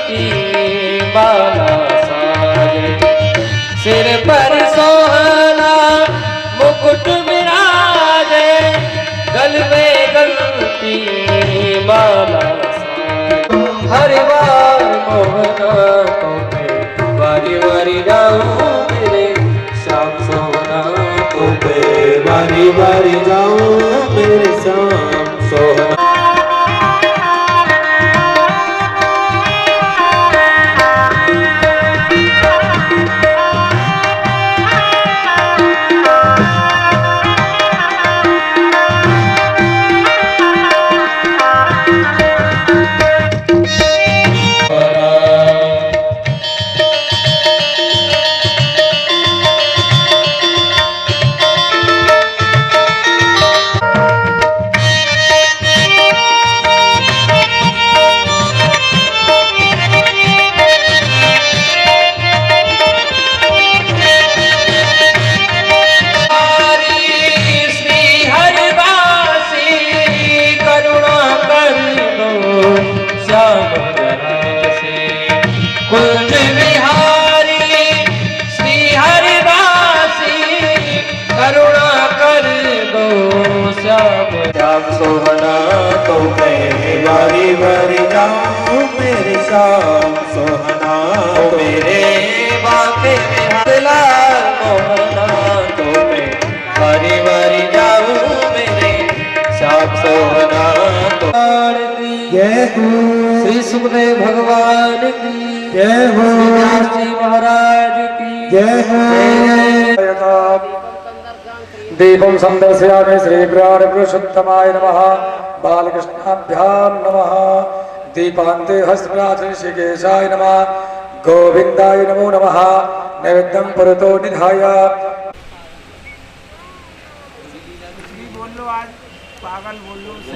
की माला साजे, सिर पर सोहना मुकुट विराजे, गल में गल की माला साजे। हर बार मोहना तो मैं वारी वारी जाऊं मेरे श्याम सोहना तो मैं बारी बारी जाऊं मेरे श्याम सोहना। कुंज विहारी श्री हरिवासी करुणा कर दो श्याम। श्याम सोहना तो मैं बारी बारी जाऊं मेरे श्याम सोहना। मेरे बाके में हाथ लाल मोहना तो मैं बारी बारी जाऊं मेरे श्याम सोहना तो। जय हो श्री सुखदेव भगवान की जय हो, व्यास जी महाराज की जय हो। दीपं संदर्शयामि श्री पुरुषोत्तमाय नमः। बालकृष्णाभ्यां नमः। दीपान्ते हस्तराजऋषिकेशाय नमः। गोविन्दाय नमो नमः। नैवेद्यं पुरतो निधाय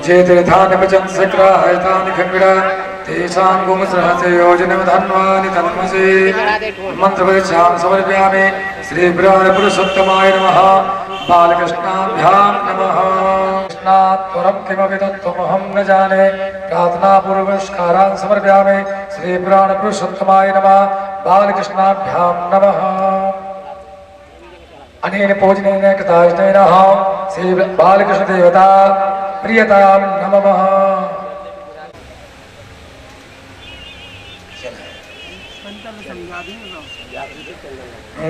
जे तीर्थानि भजन् सग्राहयतानि खण्डा तेषां गोमसहस्र योजनं धन्वानि तन्मसे। मन्त्रपरिच्छां समर्पयामि श्री पुरुषोत्तमाय नमः। बालकृष्णाभ्यां नमः। कृष्णात् परं किमपि तत्त्वमहं न जाने। प्रार्थनापूर्वकं समर्पयामि श्री पुरुषोत्तमाय नमः। बालकृष्णाभ्यां नमः। अनेन पूजनेन कृतार्थेन श्री बालकृष्ण देवता प्रियतां नमः।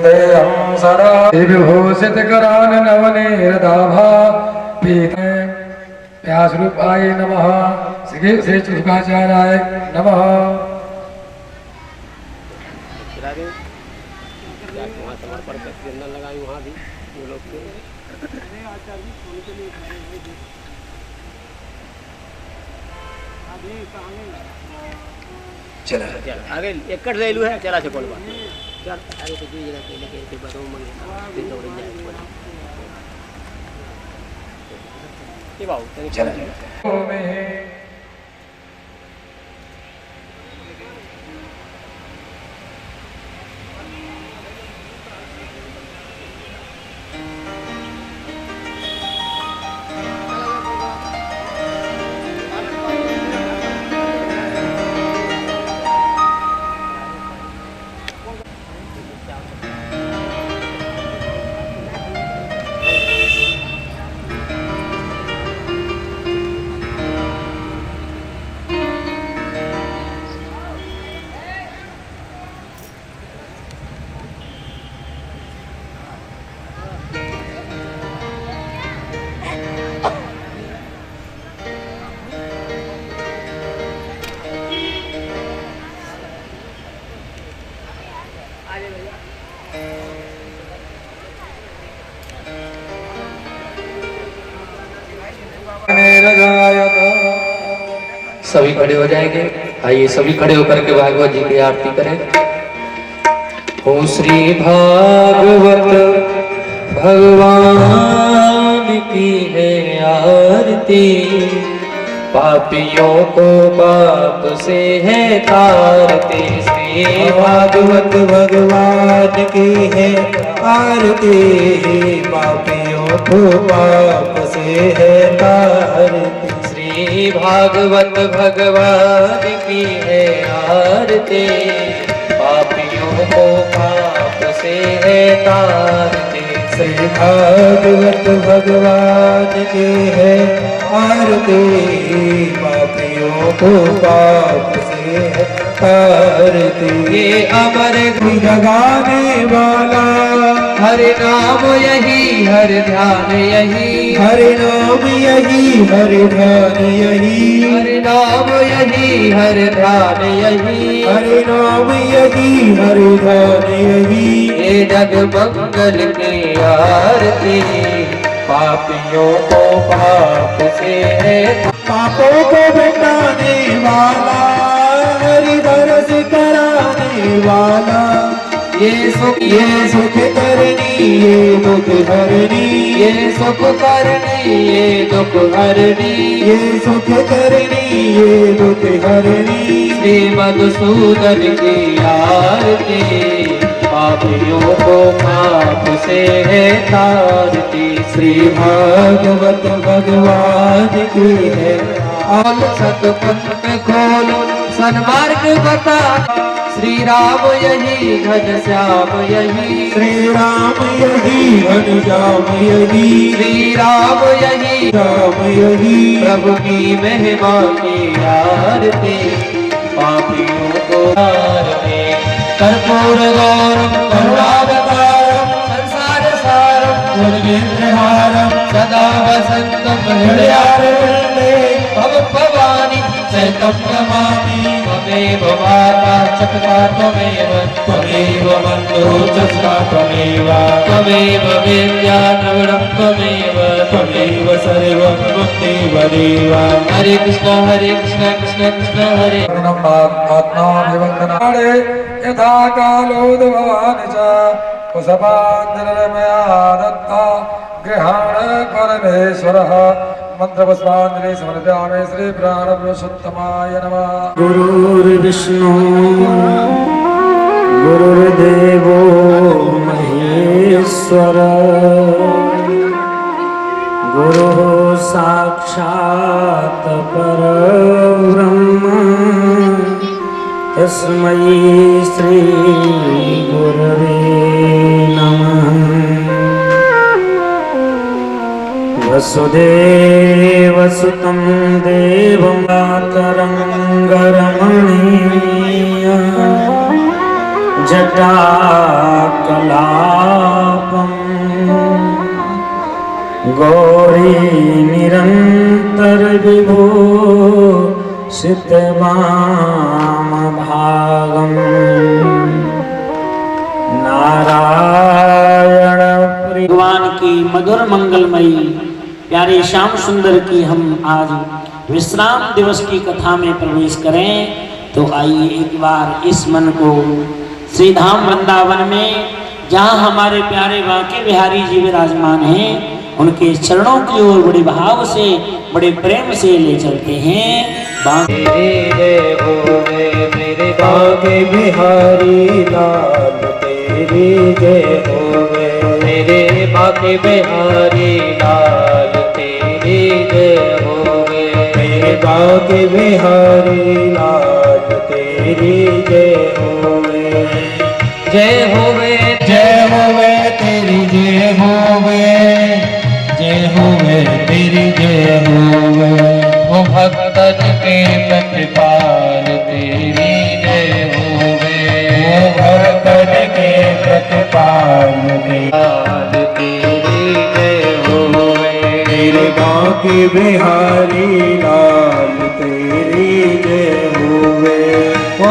देहं सदा विभूषित करान नवनीरदाभा पीते व्यास रूपाय नमः। श्री श्री शुकाचार्याय नमः। चला आगे एक ले लू है चला से कोल बात चल आगे तो जी जगह के लेके के बदो मंगे दिन दौड़ जाए ये बाऊ चला। सभी खड़े हो जाएंगे। आइए सभी खड़े होकर के भागवत जी की आरती करें। हो श्री भागवत भगवान की है आरती, पापियों को पाप से है तारती। श्री भागवत भगवान की है आरती, पापियों को पाप से है तारती। श्री श्री भागवत भगवान की है आरती, पापियों को पाप से है तारते। श्री भागवत भगवान की है आरती, पापियों को पाप से है तारती। ये अमर जगाने वाला हरि नाम यही, हरि ध्यान यही, हरि नाम यही, हरि ध्यान यही, हरि नाम यही, हरि ध्यान यही, हरि नाम यही, हरि ध्यान यही। ये जग मंगल की आरती, पापियों को पाप से है। पापों को मिटाने वाला, हरि दरस कराने वाला, ये सुख करनी ये दुख हरनी, ये सुख करनी ये दुख हरनी, ये सुख करनी ये दुख हरनी। श्री मधुसूदन की आरती, पापियों को पाप से है तारती। श्री भागवत भगवान की है और सतपथ खोलो सन्मार्ग बता, श्री राम यही घनश्याम यही, श्री राम यही घनश्याम यही, श्री राम यही राम यही। प्रभु की महिमा की आरती, पापियों को आरती। कर्पूर गौरम करुणावतारम, संसार सारम गुणगीतहारम, सदा वसंतम हृदयारविंदे भव भवानी शतं नमामि। त्वमेव माता चकता त्वमेव, त्वमेव बन्धुः च सदा त्वमेव, त्वमेव विद्या द्रविणं त्वमेव, त्वमेव सर्वं ममेव देव। हरे कृष्ण कृष्ण कृष्ण हरे। आत्माभिवन्दनारे यथा कालोद्भवानि च कुसपाञ्जलिर्मया दत्ता गृहाण परमेश्वरः। मन्त्रपुष्पाञ्जलि समर्पयामि श्री प्राणपुरुषोत्तमाय नमः। गुरुर्विष्णु गुरुर्देवो महेश्वर, गुरुः साक्षात् परब्रह्म, तस्मै श्री गुरवे नमः। वसुदेवसुतं देवं तरङ्गरमणीय, जटाकलापम् गौरी निरन्तरविभो सितवामभागम्, नारायण भगवान की मधुर मंगलमयी प्यारे श्याम सुंदर की हम आज विश्राम दिवस की कथा में प्रवेश करें। तो आइए एक बार इस मन को श्री धाम वृंदावन में, जहाँ हमारे प्यारे बांके बिहारी जी विराजमान हैं, उनके चरणों की ओर बड़े भाव से बड़े प्रेम से ले चलते हैं। जय होवे मेरे बांके बिहारी लाल तेरी जय होवे, मेरे बांके बिहारी लाल तेरी जय होवे, मेरे बांके बिहारी लाल तेरी जय होवे। जय होवे जय होवे तेरी जय होवे, जय होवे तेरी जय होवे। वो भक्तन के प्रतिपाल तेरी जय होवे, वो भक्तन के प्रतिपाल लाल तेरी जय होवे, मेरे बांके बिहारी लाल तेरी जय होवे। ओ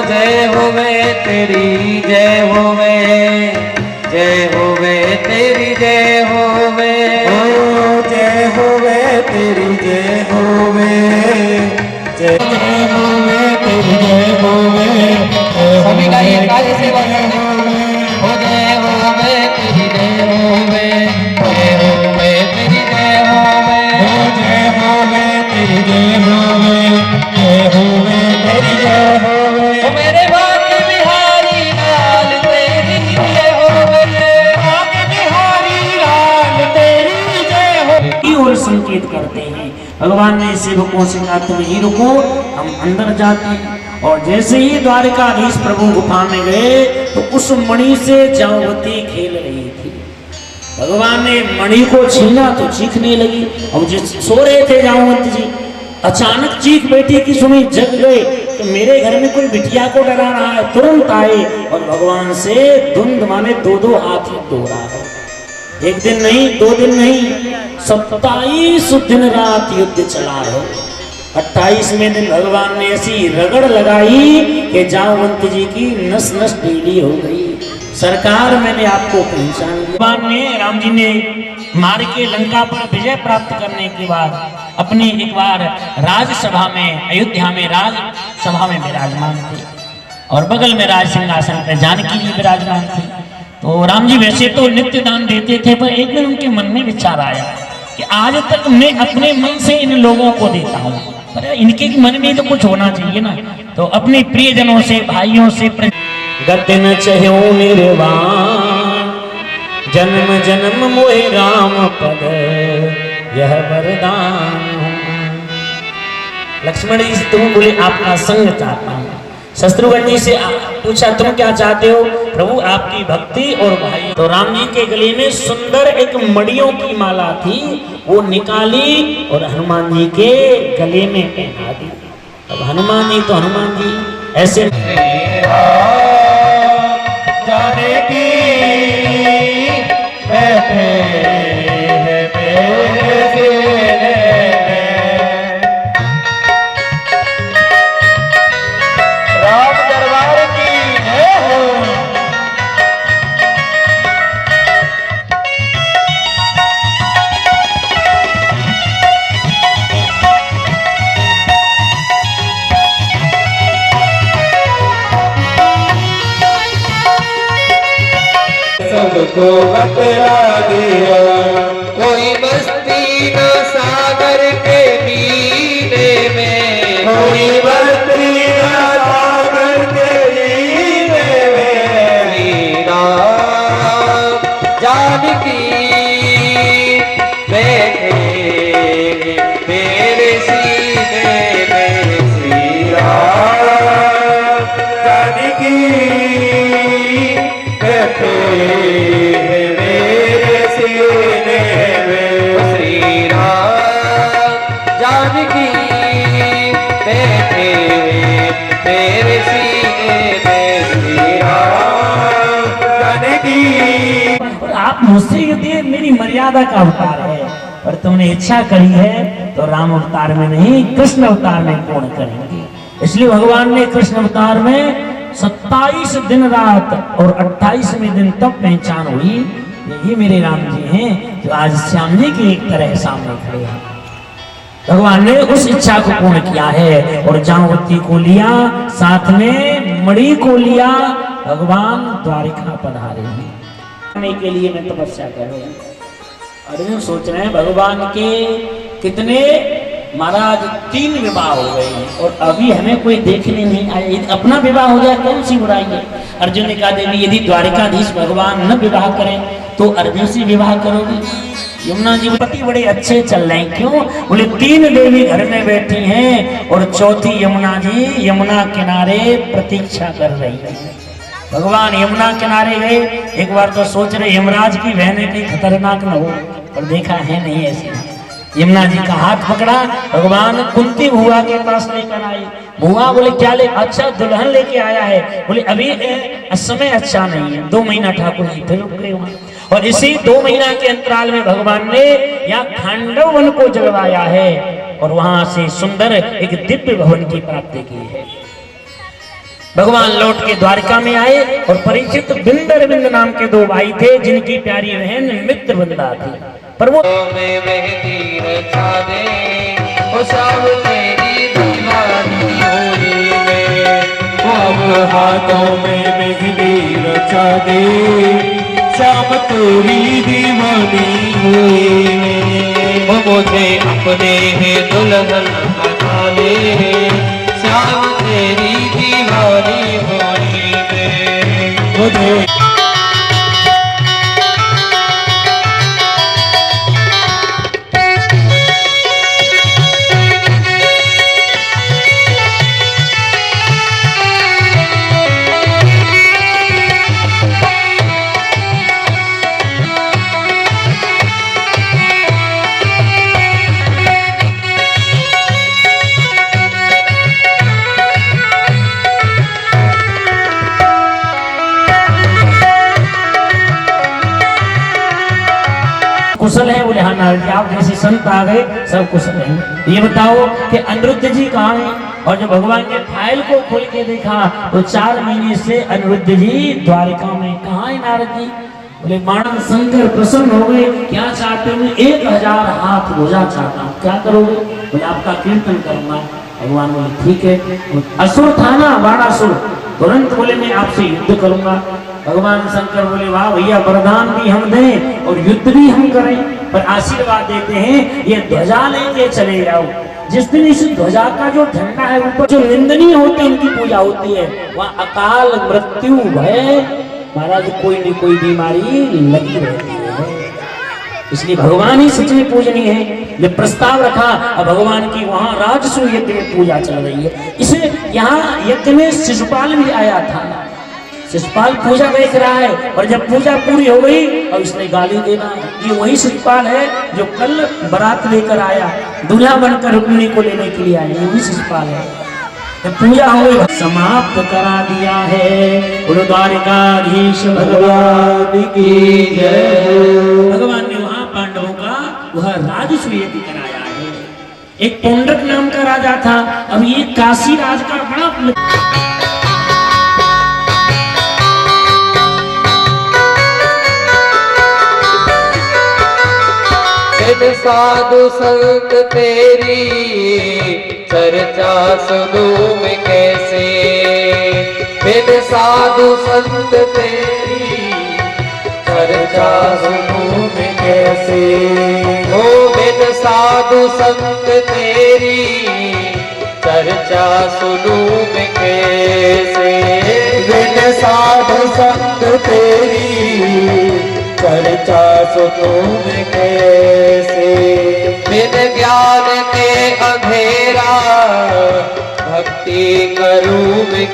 जय होवे तेरी जय होवे, जय होवे तेरी जय होवे, ओ जय होवे तेरी जय होवे, जय होवे तेरी जय होवे। सभी का ये कार्य सेवा करते हैं। ओ जय होवे तेरी जय होवे, जय होवे तेरी जय होवे, ओ जय होवे तेरी जय होवे, जय होवे तेरी जय होवे। ओ मेरे बांके बिहारी लाल तेरी जय होवे, बांके बिहारी लाल तेरी जय होवे। की ओर संकेत करते हैं। भगवान ने सेवकों से कहा तुम ही रुको, हम अंदर जाते हैं। और जैसे ही द्वारकाधीश प्रभु गुफा में गए तो उस मणि से जामवती खेल रही थी। भगवान ने मणि को छीना तो चीखने लगी, और जिस सो रहे थे जामवंत जी, अचानक चीख बेटी की सुनी, जग गए तो मेरे घर में कोई बिटिया को डरा रहा है। तुरंत आए और भगवान से धुंध माने दो हाथ दो रहा है। एक दिन नहीं, 2 दिन नहीं, 27 दिन रात युद्ध चला है। 28वें दिन भगवान ने ऐसी रगड़ लगाई कि जामवंत जी की नस नस ढीली हो गई। सरकार मैंने आपको पहचान लिया। भगवान ने, राम जी ने मार के लंका पर विजय प्राप्त करने के बाद अपनी एक बार राजसभा में, अयोध्या में राजसभा में विराजमान थे, और बगल में राज सिंहासन पर जानकी जी विराजमान थे। तो राम जी वैसे तो नित्य दान देते थे, पर एक दिन उनके मन में विचार आया कि आज तक मैं अपने मन से इन लोगों को देता हूँ, पर इनके मन में तो कुछ होना चाहिए ना। तो अपने प्रियजनों से, भाइयों से, गति न चह्यो निर्वाण, जन्म जन्म मोहे राम पद यह वरदान। लक्ष्मण जी से तुम बोले आपका संग चाहता हूँ। शत्रुघ्न जी से पूछा तुम क्या चाहते हो? प्रभु आपकी भक्ति और भाई। तो राम जी के गले में सुंदर एक मड़ियों की माला थी, वो निकाली और हनुमान जी के गले में पहना दी। अब हनुमान जी तो हनुमान जी ऐसे जाने की बैठे हैं मेरे सीने में। राम दरबार की जय हो। सबको बतला दिया, कोई बस्ती न सागर के नीले में, कोई बस्ती न सागर के नीले में। मीरा जानकी बैठे मेरे सीने में। श्री राम जानकी बैठे हैं मेरे सीने में। श्री राम जानकी बैठे मेरे सीने में। श्री राम जानकी और आप मुझसे ये मेरी मर्यादा का अवतार है, पर तुमने इच्छा करी है तो राम अवतार में नहीं, कृष्ण अवतार में पूर्ण करेंगे। इसलिए भगवान ने कृष्ण अवतार में 27 दिन रात और 28वें दिन तब पहचान हुई ये मेरे राम जी हैं जो आज श्याम जी की एक तरह सामने खड़े हैं। भगवान ने उस इच्छा को पूर्ण किया है और जामवती को लिया, साथ में मणि को लिया। भगवान द्वारिका पधारे हैं के लिए मैं तपस्या कर रहा हूं। अर्जुन सोच रहे हैं भगवान के कितने महाराज 3 विवाह हो गए हैं और अभी हमें कोई देखने नहीं आया। अपना विवाह हो जाए कौन सी बुराई है? अर्जुन ने कहा देवी यदि द्वारिकाधीश भगवान न विवाह करें तो अर्जुन से विवाह करोगे? यमुना जी पति बड़े अच्छे चल रहे हैं। क्यों? बोले 3 देवी घर में बैठी हैं और चौथी यमुना जी यमुना किनारे प्रतीक्षा कर रही है। भगवान यमुना किनारे गए, एक बार तो सोच रहे यमराज की बहनें कहीं खतरनाक न हो, पर देखा है नहीं ऐसी। यमुना जी का हाथ पकड़ा, भगवान कुंती भुआ के पास लेकर आए। भुआ बोले क्या ले? अच्छा दुल्हन लेके आया है। बोले अभी समय अच्छा नहीं है, 2 महीना ठाकुर जी फिर रुक गए वहां। और इसी 2 महीना के अंतराल में भगवान ने यहाँ खांडव वन को जलवाया है और वहां से सुंदर एक दिव्य भवन की प्राप्ति की है। भगवान लौट के द्वारका में आए और परीक्षित बिंदरबिंद नाम के 2 भाई थे जिनकी प्यारी बहन मित्रवृंदा थी। पर वो मेहंदी रचा दे ओ शाम तेरी दीवानी होली में। अब हाथों में मेहंदी रचा दे, शाम तेरी दीवानी हुई में। वो मुझे अपने है दुल्हन बना दे, शाम तेरी दीवानी होली में। मुझे नारद जी, आप जैसे संत आ गए सब कुछ रहे। ये बताओ कि अनिरुद्ध जी कहाँ हैं? और जब भगवान के फाइल को खोल के देखा तो 4 महीने से अनिरुद्ध जी द्वारिका में। कहाँ है नारद जी? बोले मानव शंकर प्रसन्न हो गए, क्या चाहते हो? 1000 हाथ भुजा चाहता हूँ। क्या करोगे? बोले आपका कीर्तन करूंगा। भगवान बोले ठीक है। असुर था ना, बाणासुर, तुरंत बोले मैं आपसे युद्ध करूंगा। भगवान शंकर बोले वाह भैया, वरदान भी हम दें और युद्ध भी हम करें, पर आशीर्वाद देते हैं ये ध्वजा लेके चले जाओ। जिस दिन इस ध्वजा का जो झंडा है ऊपर, जो निंदनीय होते हैं उनकी पूजा होती है, वहाँ अकाल मृत्यु भय महाराज कोई न कोई बीमारी लगी रहती है। इसलिए भगवान ही सच में पूजनीय है। जब प्रस्ताव रखा, अब भगवान की वहाँ राजसु यज्ञ में पूजा चल रही है। इसे यहाँ यज्ञ में शिशुपाल भी आया था। शिशुपाल पूजा देख रहा है, और जब पूजा पूरी हो गई और उसने गाली देना, ये वही शिशुपाल है जो कल बारात लेकर आया, दूल्हा बनकर रुक्मिणी को लेने के लिए आया, वही शिशुपाल है। जब पूजा हो गई, समाप्त करा दिया है। बोलो द्वारिकाधीश भगवान की जय। भगवान ने वहां पांडवों का वह राजस्व यज्ञ कराया है। एक पौंड्रक नाम का राजा था। अब ये काशी राज का बड़ा साधु संत तेरी चर्चा सुनूं मैं कैसे, बिन साधु संत तेरी चर्चा सुनूं मैं कैसे। ओ बिन साधु संत तेरी चर्चा सुनूं मैं कैसे, बिन साधु संत तेरी चर्चा सुनूं मैं कैसे। बिन ज्ञान के अंधेरा भक्ति करूं मैं।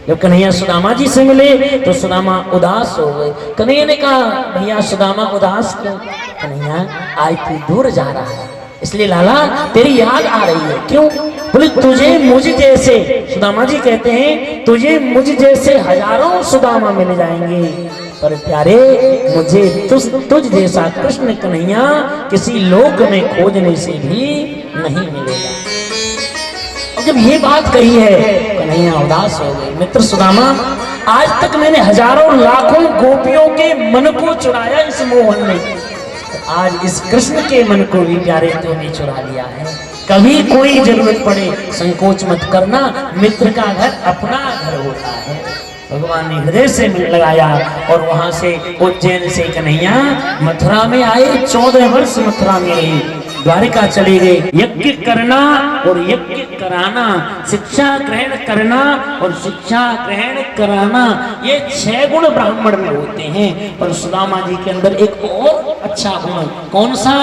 जब कन्हैया सुदामा जी से मिले तो सुदामा उदास हो गए। कन्हैया ने कहा भैया सुदामा उदास क्यों? कन्हैया आज तू दूर जा रहा है, इसलिए लाला तेरी याद आ रही है। क्यों? बोले तुझे मुझ जैसे, सुदामा जी कहते हैं तुझे मुझ जैसे हजारों सुदामा मिल जाएंगे, पर प्यारे मुझे तुझ जैसा कृष्ण कन्हैया किसी लोक में खोजने से भी नहीं मिलेगा। और जब ये बात कही है कन्हैया उदास हो गए। मित्र सुदामा, आज तक मैंने हजारों लाखों गोपियों के मन को चुराया इस मोहन ने, आज इस कृष्ण के मन को भी प्यारे तूने चुरा लिया है। कभी कोई जरूरत पड़े संकोच मत करना, मित्र का घर अपना घर होता है। भगवान ने हृदय से लगाया और वहां से उज्जैन से कन्हैया मथुरा में आए। 14 वर्ष मथुरा में रहे, द्वारिका चले गए। यज्ञ करना और यज्ञ कराना, शिक्षा ग्रहण करना और शिक्षा ग्रहण कराना, ये 6 गुण ब्राह्मण में होते हैं। पर सुदामा जी के अंदर एक और अच्छा गुण, कौन सा?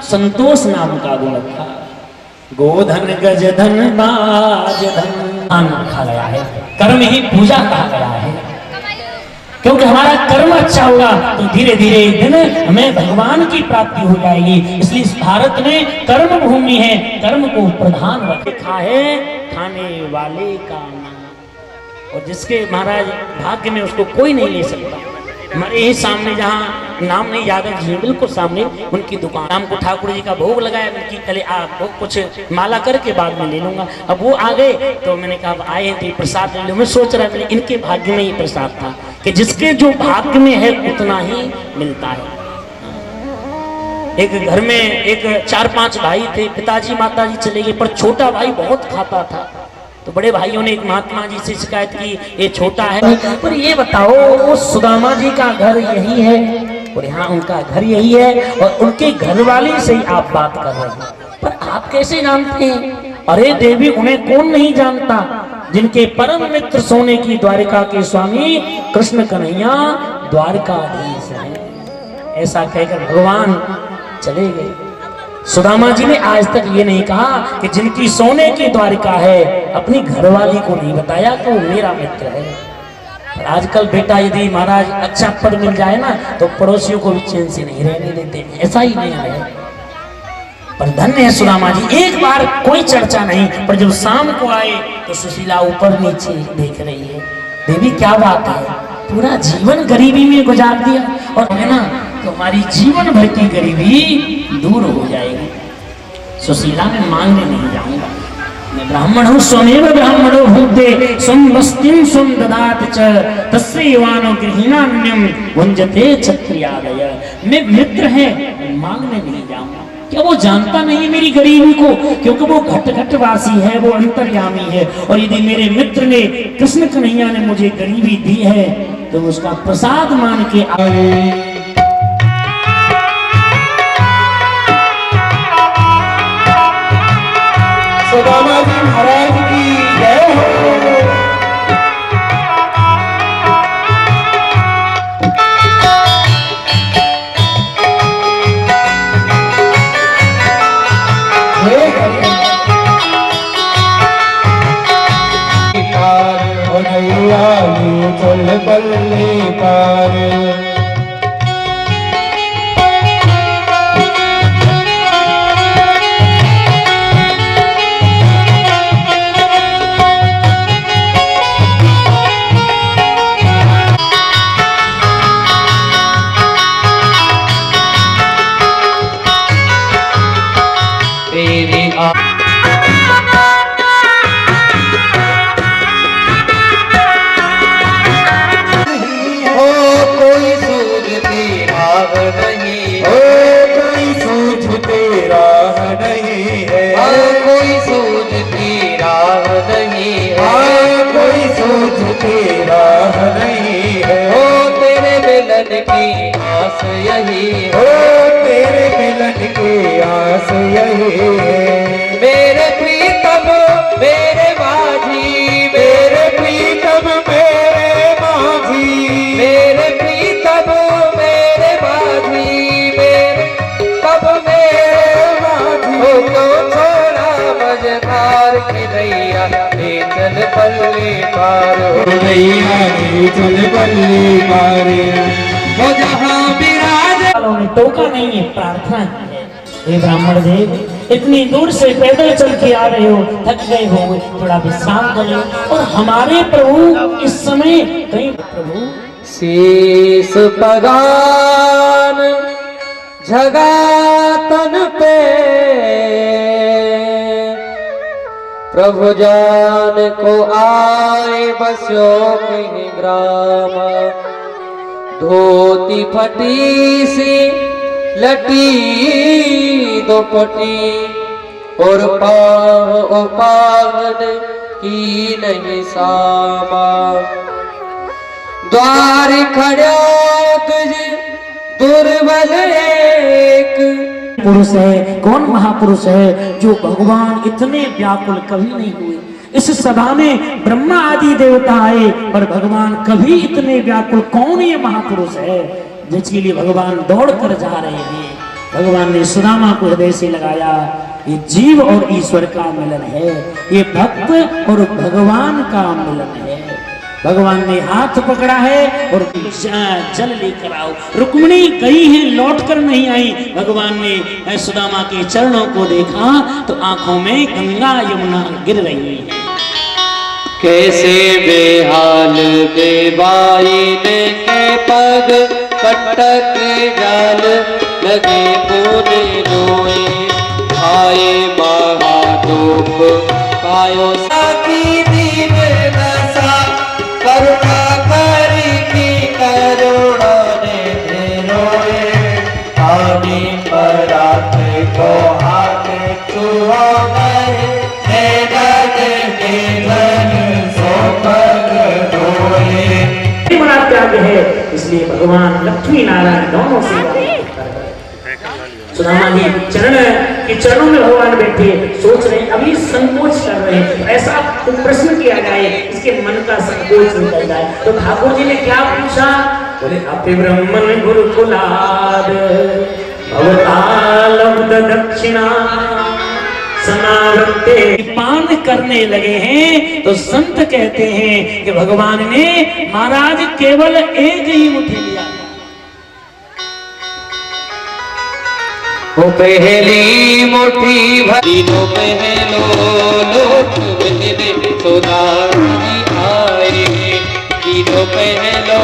संतोष नाम का गुण था। गोधन गज धन बाज धन रखा गया है। कर्म ही पूजा कहा गया है, क्योंकि हमारा कर्म अच्छा होगा तो धीरे धीरे एक दिन हमें भगवान की प्राप्ति हो जाएगी। इसलिए इस भारत में कर्म भूमि है, कर्म को प्रधान रखा है खाने वाले का नाम। और जिसके महाराज भाग्य में उसको कोई नहीं ले सकता। हमारे ही सामने जहाँ नाम नहीं यादव जी बिल्कुल सामने उनकी दुकान, शाम को ठाकुर जी का भोग लगाया, उनकी कले आप कुछ माला करके बाद में ले लूंगा। अब वो आ गए तो मैंने कहा अब आए हैं तो ये प्रसाद ले लो। मैं सोच रहा था इनके भाग्य में ये प्रसाद था कि जिसके जो भाग्य में है उतना ही मिलता है। एक घर में एक 4-5 भाई थे, पिताजी माताजी चले गए, पर छोटा भाई बहुत खाता था। तो बड़े भाइयों ने एक महात्मा जी से शिकायत की, ये छोटा है, पर ये बताओ वो सुदामा जी का घर यही है और यहाँ उनका घर यही है और उनके घर वाली से ही आप बात कर रहे हैं, पर आप कैसे जानते हैं? अरे देवी, उन्हें कौन नहीं जानता जिनके परम मित्र सोने की द्वारिका के स्वामी कृष्ण कन्हैया द्वारकाधीश हैं। ऐसा कहकर भगवान चले गए। सुदामा जी ने आज तक ये नहीं कहा कि जिनकी सोने की द्वारिका है अपनी घरवाली को नहीं बताया कि वो मेरा मित्र है। आजकल बेटा यदि महाराज अच्छा पद मिल जाए ना तो पड़ोसियों को भी चैन से नहीं रहने देते, ऐसा ही नहीं है। पर धन्य है सुदामा जी, एक बार कोई चर्चा नहीं, पर जब शाम को आए तो सुशीला ऊपर नीचे देख रही है। देवी क्या बात है, पूरा जीवन गरीबी में गुजार दिया और है ना तो हमारी जीवन भर की गरीबी दूर हो जाएगी। सुशीला मैं मांगने नहीं जाऊंगा, मैं ब्राह्मण हूँ, स्वमेव ब्राह्मणो भूते स्वं वस्तिं स्वं ददात च तस्यैवानो गृहीणान्यं भुञ्जते क्षत्रियादय। मैं मित्र है, मांगने नहीं जाऊंगा। क्या वो जानता नहीं है मेरी गरीबी को? क्योंकि वो घट घट वासी है, वो अंतर्यामी है। और यदि मेरे मित्र ने कृष्ण कन्हैया ने मुझे गरीबी दी है तो उसका प्रसाद मान के आए। सुदामा जी महाराज की जय हो। चल बल्ले पार की आस यही हो, तेरे मिलन की आस यही है। मेरे प्रीतम मेरे माझी, मेरे प्रीतम मेरे माझी, मेरे प्रीतम मेरे माझी, मेरे तब मेरे माझी। हो तो छोड़ा मझधार की नैया ले चल पल्ली पार हो। नैया ले चल पल्ली पार वो जहाँ विराज। ने टोका नहीं है, प्रार्थना है। हे ब्राह्मण देव, इतनी दूर से पैदल चल के आ रहे हो, थक गए हो, थोड़ा विश्राम कर लो। और हमारे प्रभु इस समय कहीं प्रभु शीस पगान जगातन पे प्रभु जान को आए बस्यो कहीं ग्राम। धोती फटी सी लटी दोपटी और पावन की नहीं सामा। द्वार खड़ा तुझे दुर्बल एक पुरुष है। कौन महापुरुष है जो भगवान इतने व्याकुल कभी नहीं हुए? इस सभा में ब्रह्मा आदि देवता आए पर भगवान कभी इतने व्याकुल कौन ये महापुरुष है जिसके लिए भगवान दौड़ कर जा रहे हैं? भगवान ने सुदामा को हृदय से लगाया। ये जीव और ईश्वर का मिलन है, ये भक्त और भगवान का मिलन है। भगवान ने हाथ पकड़ा है और जल लेकर आओ। रुक्मिणी गई है, लौट कर नहीं आई। भगवान ने सुदामा के चरणों को देखा तो आंखों में गंगा यमुना गिर रही है। कैसे बेहाल बेबाइन के पग कटक जाल लगे पूने रोए आए महादोप पायो साकी दीन नसा करुणा करी की करुणा ने रोए पानी परात को हाथ छुआ गए बड़ा त्याग है, इसलिए भगवान लक्ष्मी नारायण दोनों से सुदामा जी चरण के चरणों में भगवान बैठे, सोच रहे अभी संकोच कर रहे हैं, ऐसा प्रश्न किया जाए इसके मन का संकोच निकल जाए। तो ठाकुर जी ने क्या पूछा? बोले अपि ब्रह्मन गुरुकुलाद भवतालम दक्षिणा पान करने लगे हैं। तो संत कहते हैं कि भगवान ने महाराज केवल एक ही मुट्ठी लिया। वो पहली मुट्ठी भरी लो पहलो लोक मिलने सुदारी आए तीनों पहलो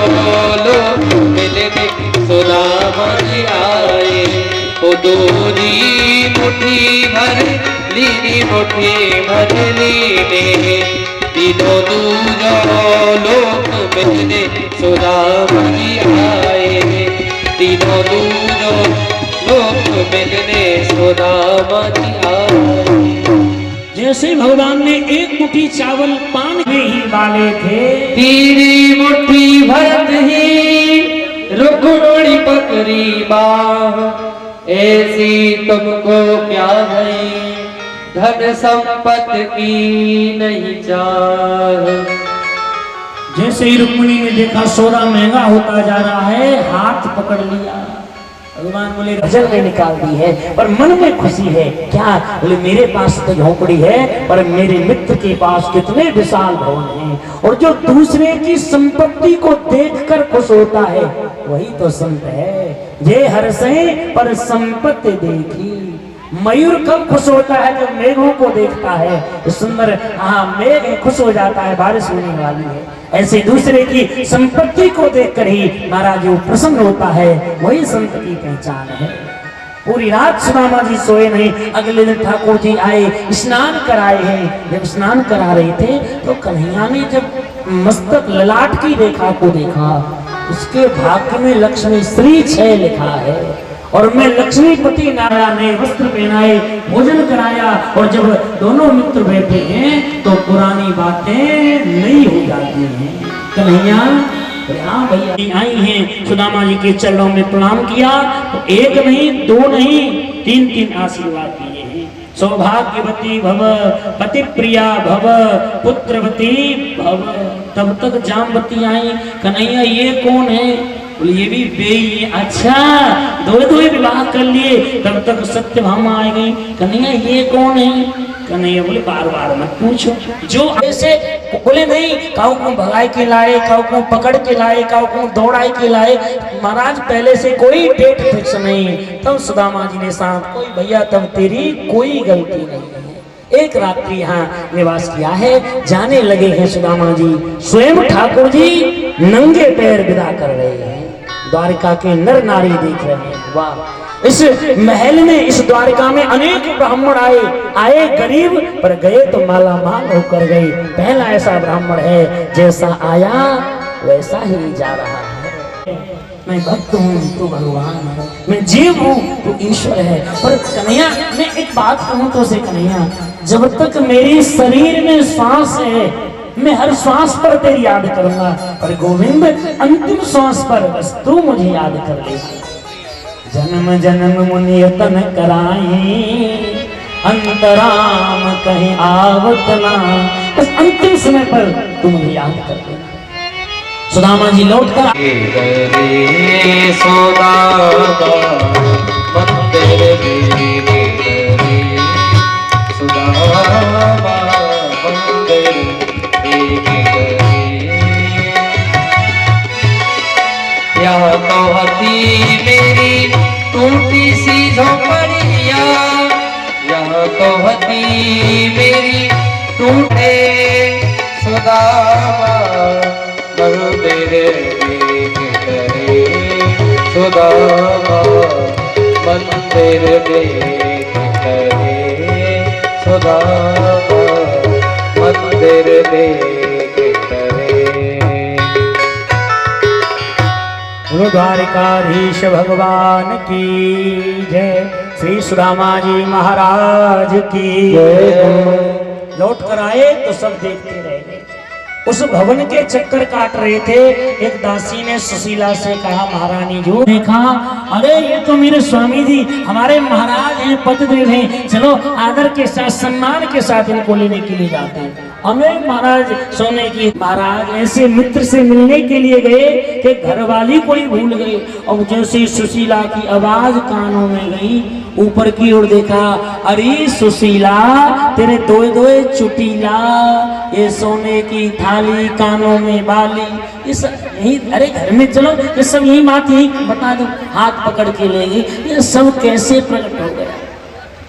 लोक मिलने सुदारी आए। वो दूरी मुट्ठी भर लीनी मुट्ठी भर लीने तीनों दूरों लोक मिलने सुदारी आए तीनों दूरों लोक मिलने सुदारी आए। जैसे भगवान ने एक मुट्ठी चावल पान में ही डाले थे, तीरी मुट्ठी भरत ही रुक्मिणी पकड़ी बाह ऐसी तुमको क्या है धन संपत्ति की नहीं चाह। जैसे ही रुक्मिणी ने देखा सौदा महंगा होता जा रहा है, हाथ पकड़ लिया। भगवान बोले भजन में निकाल दी है पर मन में खुशी है। क्या? बोले मेरे पास तो झोंपड़ी है पर मेरे मित्र के पास कितने विशाल भवन हैं। और जो दूसरे की संपत्ति को देखकर खुश होता है वही तो संत है। ये हर्षे पर संपत्ति देखी। मयूर कब खुश होता है? जब मेघों को देखता है। सुंदर मेघ खुश हो जाता है, बारिश होने वाली है। ऐसे दूसरे की संपत्ति को देखकर ही महाराज जो प्रसन्न होता है वही संत की पहचान है। पूरी रात सुदामा जी सोए नहीं। अगले दिन ठाकुर जी आए, स्नान कराए हैं। जब स्नान करा रहे थे तो कन्हैया ने जब मस्तक ललाट की रेखा को देखा, उसके भाग्य में लक्ष्मी श्री 6 लिखा है। और मैं लक्ष्मीपति नारायण ने वस्त्र पहनाए, भोजन कराया। और जब दोनों मित्र बैठे हैं तो पुरानी बातें नई हो जाती हैं। कन्हैया हाँ भैया आई हैं, सुदामा जी के चरणों में प्रणाम किया तो एक नहीं, 2 नहीं, 3 आशीर्वाद दिए हैं। सौभाग्यवती भव, पति प्रिया भव, पुत्रवती भव। तब तक जामवती आई। कन्हैया ये कौन है? बोले ये भी बेई। अच्छा, दो विवाह कर लिए। तब तक सत्यभामा आ गई। कन्हैया ये कौन है? कन्हैया बोले बार बार मत पूछो। जो ऐसे बोले नहीं, काऊ को भगाए के लाए, काऊ को पकड़ के लाए, काऊ को दौड़ाए के लाए। महाराज पहले से कोई डेट फिक्स नहीं। तब सुदामा जी ने साथ कोई भैया तब तेरी कोई गलती नहीं है। एक रात्रि यहाँ निवास किया है। जाने लगे हैं सुदामा जी। स्वयं ठाकुर जी नंगे पैर विदा कर रहे हैं। द्वारिका के नर नारी देख रहे हैं। वाह! इस महल में, इस द्वारिका में अनेक ब्राह्मण आए गरीब पर गए तो माला माल होकर गए। पहला ऐसा ब्राह्मण है जैसा आया वैसा ही जा रहा है। मैं भक्त हूँ तो भगवान है, मैं जीव हूँ तो ईश्वर है। पर कन्हैया मैं एक बात कहूँ तो से कन्हैया, जब तक मेरी शरीर में श्वास है मैं हर श्वास पर तेरी याद करूंगा। पर गोविंद अंतिम श्वास पर बस तू मुझे याद कर ले। जन्म जन्म मुनियतन कराई अंतराम कहीं आवत ना। बस अंतिम समय पर तू मुझे याद कर ले। सुदामा जी लौट कर सोदामा बेग करे सुदामा मंदिर बेग करे। यह तो हती मेरी टूटी सी झोपड़िया, यह तो हती मेरी टूटे सुदामा मंदिर बेग करे सुदामा मंदिर बेग करे सुदामा मंदिर बेग करे। बोलो द्वारिकाधीश भगवान की जय। श्री सुदामा जी महाराज की लौट कर आए तो सब देखते रह गए। उस भवन के चक्कर काट रहे थे। एक दासी ने सुशीला से कहा, महारानी जो देखा, अरे ये तो मेरे स्वामी जी हमारे महाराज हैं, पतिदेव हैं, चलो आदर के साथ सम्मान के साथ इनको लेने के लिए जाते हैं। हमें महाराज सोने की, महाराज ऐसे मित्र से मिलने के लिए गए कि घरवाली को ही भूल गए। और जैसे सुशीला की आवाज कानों में गई, ऊपर की ओर देखा, अरे सुशीला तेरे दोए दोए चुटीला, ये सोने की थाली कानों में बाली, इस यही, अरे घर में चलो, ये सब यही बात यही बता दो, हाथ पकड़ के ले गए। ये सब कैसे प्रकट हो गया?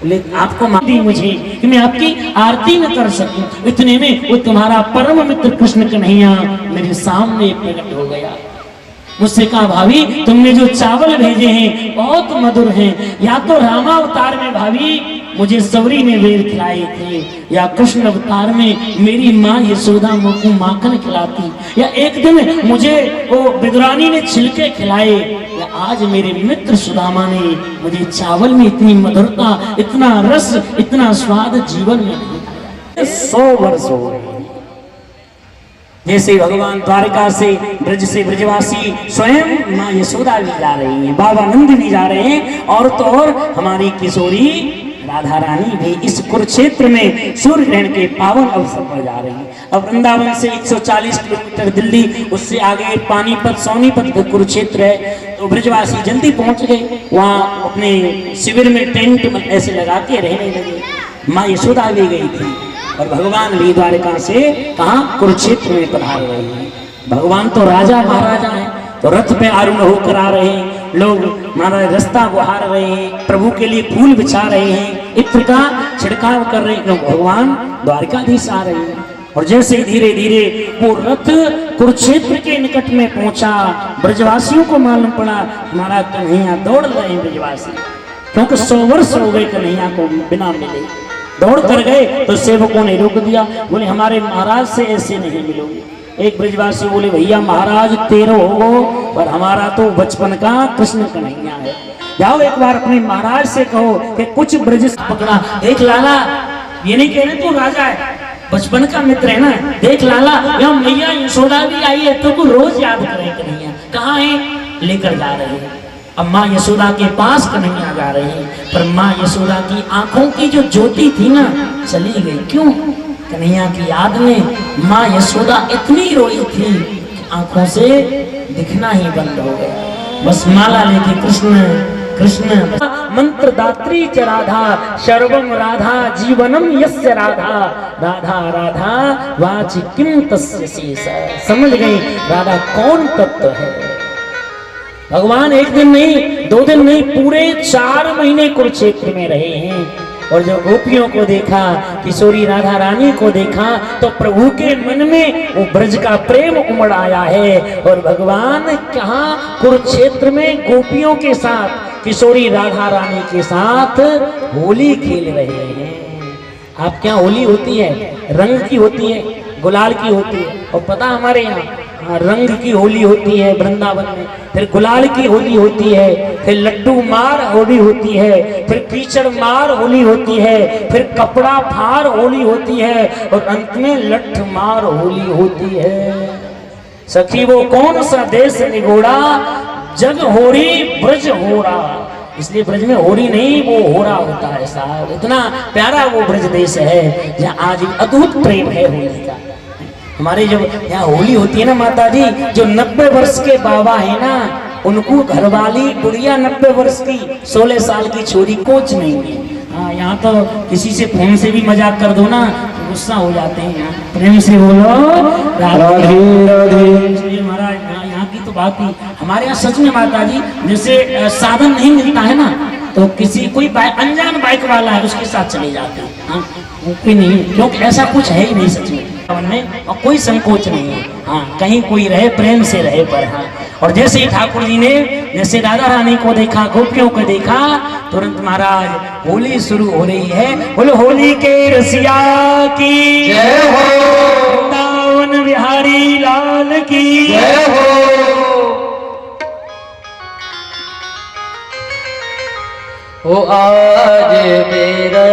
लेकिन आपको माफी मुझे कि मैं आपकी आरती न कर सकूं। इतने में वो तुम्हारा परम मित्र कृष्ण कन्हैया मेरे सामने प्रकट हो गया। मुझसे कहा, भाभी तुमने जो चावल भेजे हैं बहुत मधुर हैं, या तो रामावतार में भाभी मुझे सवरी ने वेर खिलाए थे, या कृष्ण अवतार में मेरी माँ यशोदा मुझको माखन खिलाती, या एक दिन मुझे वो विदुरानी ने छिलके खिलाए, या आज मेरे मित्र सुदामा ने मुझे चावल में इतनी मधुरता, इतना रस, इतना स्वाद जीवन में नहीं खाया। 100 वर्ष हो गए। जैसे भगवान द्वारिका से ब्रज से ब्रजवासी स्वयं माँ यशोदा भी जा रही हैं, बाबा नंद भी जा रहे हैं, और तो और हमारी किशोरी राधा रानी भी इस कुरुक्षेत्र में सूर्य ग्रहण के पावन अवसर पर जा रही है। अब वृंदावन से 140 किलोमीटर दिल्ली, उससे आगे पानीपत सोनीपत कुरुक्षेत्र है। तो ब्रजवासी जल्दी पहुंच गए, वहाँ अपने शिविर में टेंट ऐसे लगा के रहने लगे। माँ यशोदा भी गई थी और भगवान भी द्वारिका से कहाँ कुरुक्षेत्र में पधार रहे हैं। भगवान तो राजा महाराजा हैं, तो रथ पे आरूढ़ होकर आ रहे हैं, लोग महाराज रास्ता गुहार रहे हैं, प्रभु के लिए फूल बिछा रहे हैं, इत्र का छिड़काव कर रहे हैं, भगवान द्वारिकाधीश आ रहे हैं। और जैसे धीरे धीरे वो रथ कुरुक्षेत्र के निकट में पहुंचा, ब्रजवासियों को मालूम पड़ा हमारा कन्हैया दौड़ रहे हैं ब्रजवासी, क्योंकि 100 वर्ष हो गए कन्हैया को बिना मिले। दौड़ कर गए तो सेवकों ने रोक दिया, बोले हमारे महाराज से ऐसे नहीं मिलोगे। एक ब्रजवासी बोले, भैया महाराज तेरो हो, पर हमारा तो बचपन का कृष्ण कन्हैया है, जाओ एक बार अपने महाराज से कहो कि कुछ ब्रज पकड़ा। देख लाला, ये नहीं कह रहे तू राजा है, बचपन का मित्र है ना, देख लाला यहाँ मैया यशोदा भी आई है, तो रोज याद करें कन्हैया कहाँ है, लेकर जा रहे हैं। अब माँ यशोदा के पास कन्हैया जा रहे हैं, पर माँ यशोदा की आंखों की जो ज्योति थी ना चली गई। क्यों? कन्हैया की याद में माँ यशोदा इतनी रोई थी कि आंखों से दिखना ही बंद हो गया। बस माला लेके कृष्ण कृष्ण मंत्र दात्री च राधा, सर्वम राधा जीवनम यस्य राधा, राधा राधा वाचि किम तस्य शेष। समझ गई राधा कौन तत्व है। भगवान एक दिन नहीं, 2 दिन नहीं, पूरे 4 महीने कुरुक्षेत्र में रहे हैं। और जब गोपियों को देखा, किशोरी राधा रानी को देखा, तो प्रभु के मन में वो ब्रज का प्रेम उमड़ आया है। और भगवान कहाँ कुरुक्षेत्र में गोपियों के साथ, किशोरी राधा रानी के साथ होली खेल रहे हैं। आप क्या होली होती है, रंग की होती है, गुलाल की होती है। और पता हमारे यहाँ रंग की होली होती है वृंदावन में, फिर गुलाल की होली होती है, फिर लड्डू मार होली होती है, फिर कीचड़ मार होली होती है, फिर कपड़ा फार होली होती है, और अंत में लठ मार होली होती है। सखी वो कौन सा देश निगोड़ा, जग होरी ब्रज होरा। इसलिए ब्रज में होरी नहीं, वो होरा होता है साहब। इतना प्यारा वो ब्रज देश है जहाँ आज अद्भुत प्रेम है होली का। हमारे जब यहाँ होली होती है ना माता जी, जो 90 वर्ष के बाबा है ना, उनको घरवाली बुढ़िया 90 वर्ष की 16 साल की छोरी कोच नहीं है। हाँ, यहाँ तो किसी से फोन से भी मजाक कर दो ना तो गुस्सा हो जाते हैं। यहाँ प्रेम से बोलो राधे राधे महाराज। यहाँ की तो बात ही हमारे यहाँ सच में माता जी, जैसे साधन नहीं मिलता है ना तो किसी कोई अनजान बाइक वाला है उसके साथ चले जाते हैं। हाँ, कोई नहीं, क्योंकि ऐसा कुछ है ही नहीं सच में, और कोई संकोच नहीं है। हाँ, कहीं कोई रहे प्रेम से रहे पर। हाँ, और जैसे ही ठाकुर जी ने जैसे राधा रानी को देखा, गोपियों को देखा, तुरंत महाराज होली शुरू हो रही है। बोलो होली के रसिया की जय हो, वृंदावन बिहारी लाल की जय हो। वो आज मेरा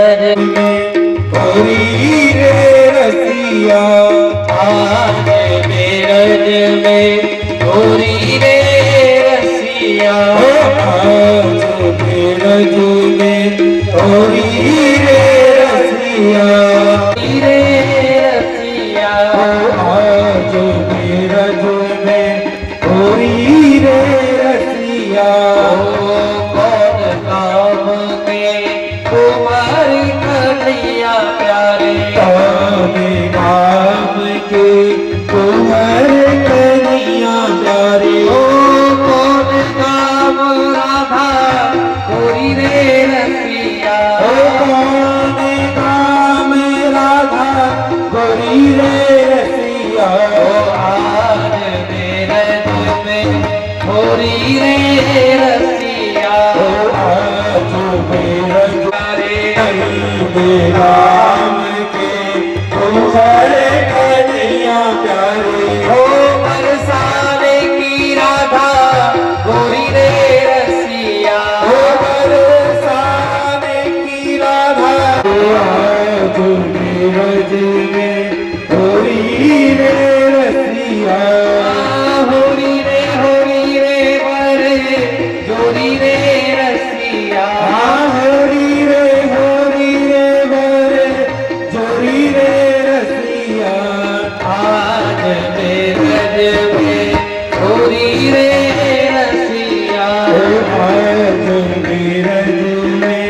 होरी रे रसिया, आज मेरज में होरी रे रसिया, आज मेरज में होरी रे रसिया, रे रसिया, आज मेरज में होरी रे रसिया। कौन काम के कुमार कन्हैया प्यारे, ताने नाम के कुंवर कन्हैया प्यारे, कौन काम राधा होरी रे रसिया, कौन काम राधा गोरी रे रसिया। आज मेरज में होरी रे रसिया, आज मेरज में राम के कुंवर कन्हैया प्यारे, ओ बरसाने की राधा गोरी रे रसिया, बरसाने की राधा। आज मेरज में होरी रे रसिया, होरी रे बरे जोरी रे रसिया, होरी रे बरे जोरी रे रसिया। आज मेरज में होरी रे रसिया, आज मेरज में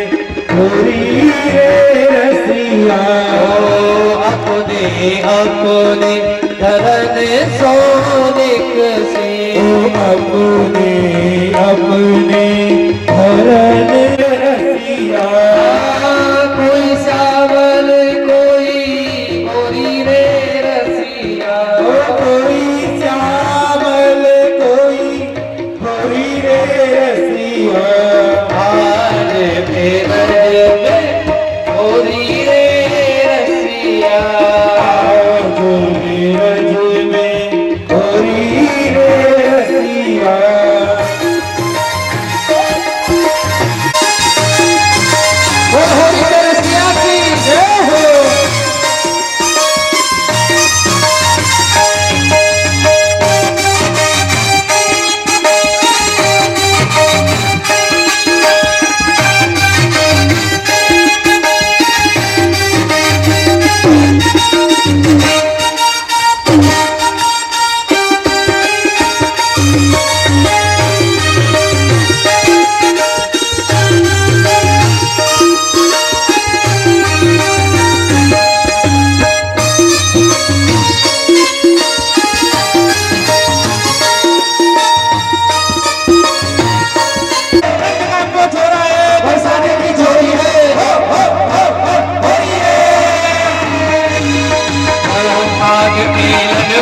होरी रे रसिया। अपने अपने धरन सोनिक से, अपने अपने धरन रसिया, कोई सावल कोई गोरी रे रसिया, कोई चावल कोई गोरी रे रसिया। आज मेरज में होरी रे रसिया, आज मेरज में होरी रे रसिया। होरी रे रसिया की जय हो।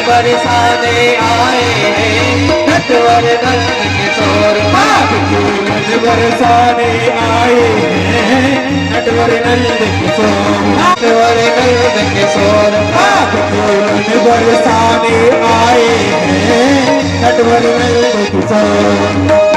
बरसाने आए हैं नटवर नंद किशोर, बरसाने आए हैं नटवर नंद किशोर, नटवर नंद किशोर, बरसाने आए हैं नटवर नंद किशोर।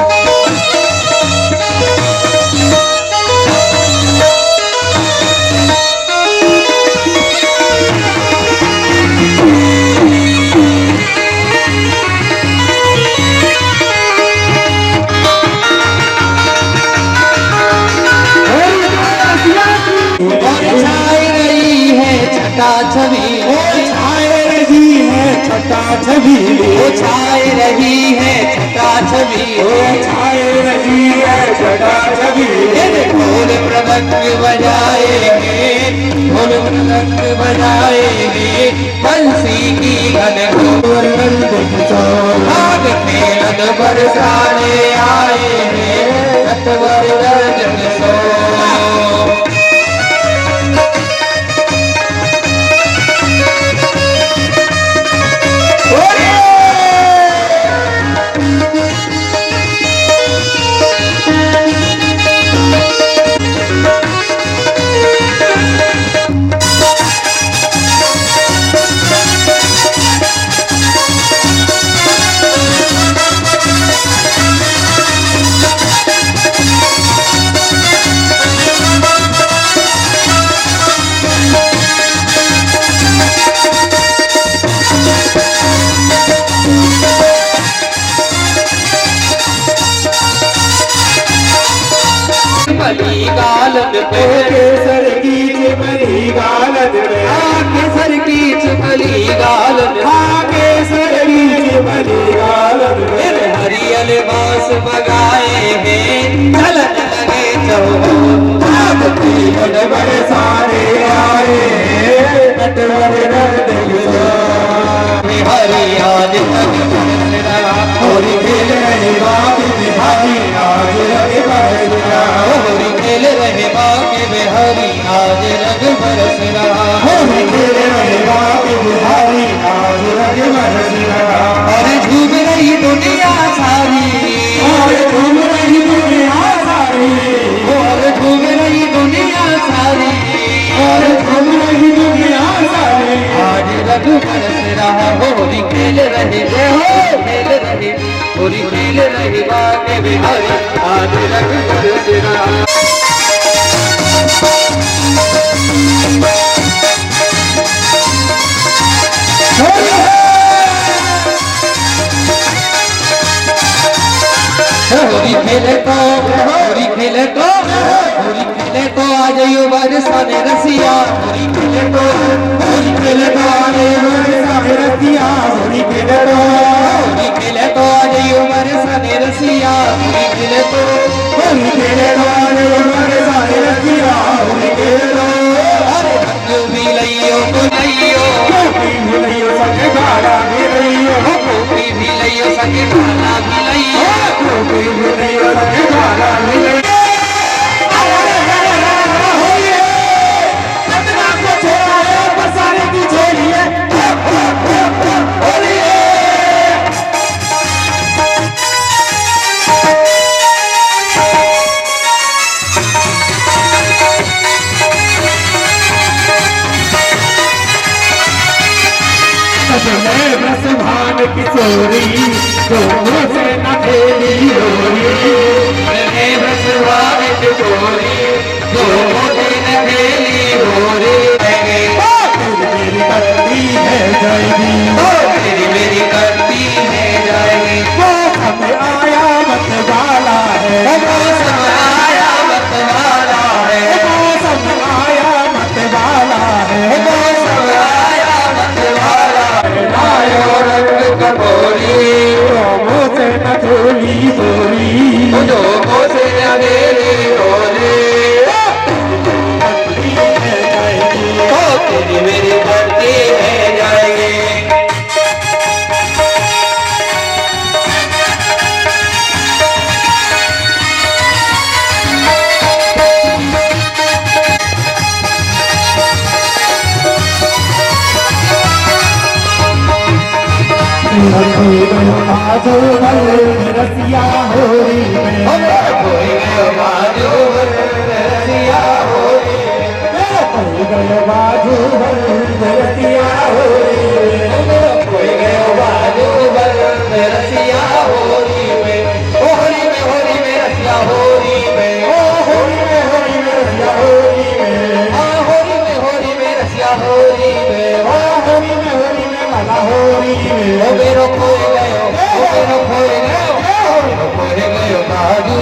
छाई रही है छटा छवि, छाए रही है छटा छवि, वो छाई रही है छटा छवि छाए रही है जटा छवि ढोल मृदंग बजाएंगे ढोल मृदंग बजाएंगे बंसी की घन घोर भाग खेलन बरसाने आएंगे नटवर रंजन सो गालन पे केसर की चिमरी गालन में केसर की चिमली गालन केसर की चिमरी गालन में हरियल बांस बगाएंगे चलन लगे चौबन बड़े सारे आए नटवर हरि आज होली खेल रहे बाबू बिहारी आज रंग बरस रहा होली खेल रहे बाके बिहारी आज रंग बरस रहा होली खेल रहे बाबू बिहारी आज रंग बरस रहा और झूम रही दुनिया सारी और झूम रही दुनिया सारी और झूम रही दुनिया सारी और झूम रही दुनिया सारी आज रंग बरस रहा होली खेल रहे खेल रहे होली खेल रहे बाके बिहारी आज रंग बरस रहा होली खेले तो आ जाइयो बरसाने रसिया होली खेले तो आने वाले सारे रतिया होली खेले रो होली खेले तो आ जाइयो बरसाने रसिया होली खेले तो होली खेले रो आने वाले सारे रतिया होली खेले रो अरे रंग भी लइयो तो लइयो कोपी भी लइयो संगे गाला भी लइयो कोपी भी लइयो संगे गाला भी लइयो कोपी भी लइयो संगे गाला भी लइयो भान किशोरी दोनों से न खेली होली बरसवान किशोरी दोनों दिन खेली होली मेरी करती है जाएगी मेरी करती है जाएगी मौसम आया मत वाला है मौसम आया मत वाला है मौसम आया मत वाला है मौसम आया मत वाला है आयो रंग कटोरी दोनों से न खेली होली दोनों से नगेली होली तेरी मेरी करती है जाएगी रसिया होली में कोई गयो बाजू रसिया होली गए बाजू रसिया होली कोई गयो बाजू रसिया होली में होली में रसिया होली में होली में रसिया होली में होली में रसिया होली में होली में वाला होली में ओ मेरो खोए गयो बाजू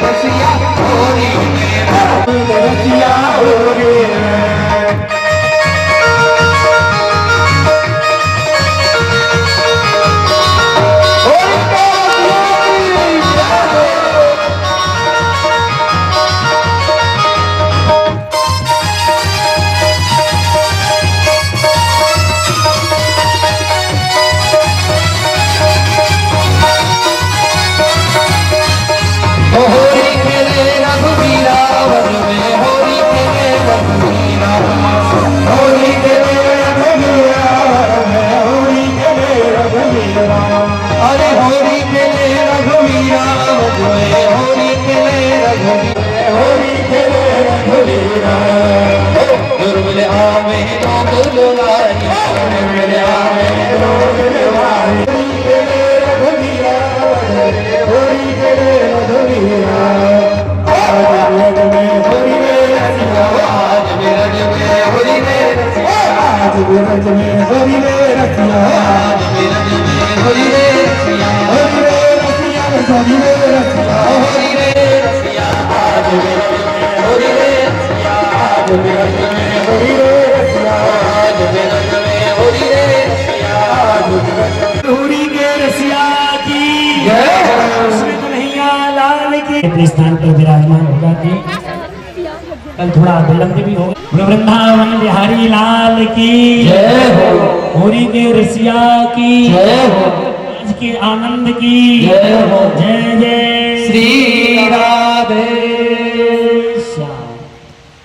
रसिया होली में रसिया होली में होली राम। अरे होरी खेले रघुवीरा मुझ में, होरी खेले रघुवीरा, होरी खेले रघुवीरा। दुर्मिल आवे लोग लुगाई, दुर्मिल आवे लोग लुगाई। होरी खेले रघुवीरा, होरी खेले रघुवीरा। आज रज में होरी में रसिया, आज बिरज में होरी में रसिया, आज रज में होरी में रसिया, आज बिरज में होरी में रसिया, होरी में रसिया, होरी में रसिया, होरी में रसिया, आज बिरज में होरी में रसिया, आज रज में होरी में रसिया, आज बिरज में होरी में रसिया, आज रज में होरी के रसिया की जय हो। उसमें कन्हैया लाल की अपने स्थान पर विराजमान हो जाते। कल थोड़ा विलंब भी हो गया। वृंदावन बिहारी लाल की जय हो। होरी के रसिया की जय हो। आज के आनंद की जय हो। जय जय श्री राधे श्याम।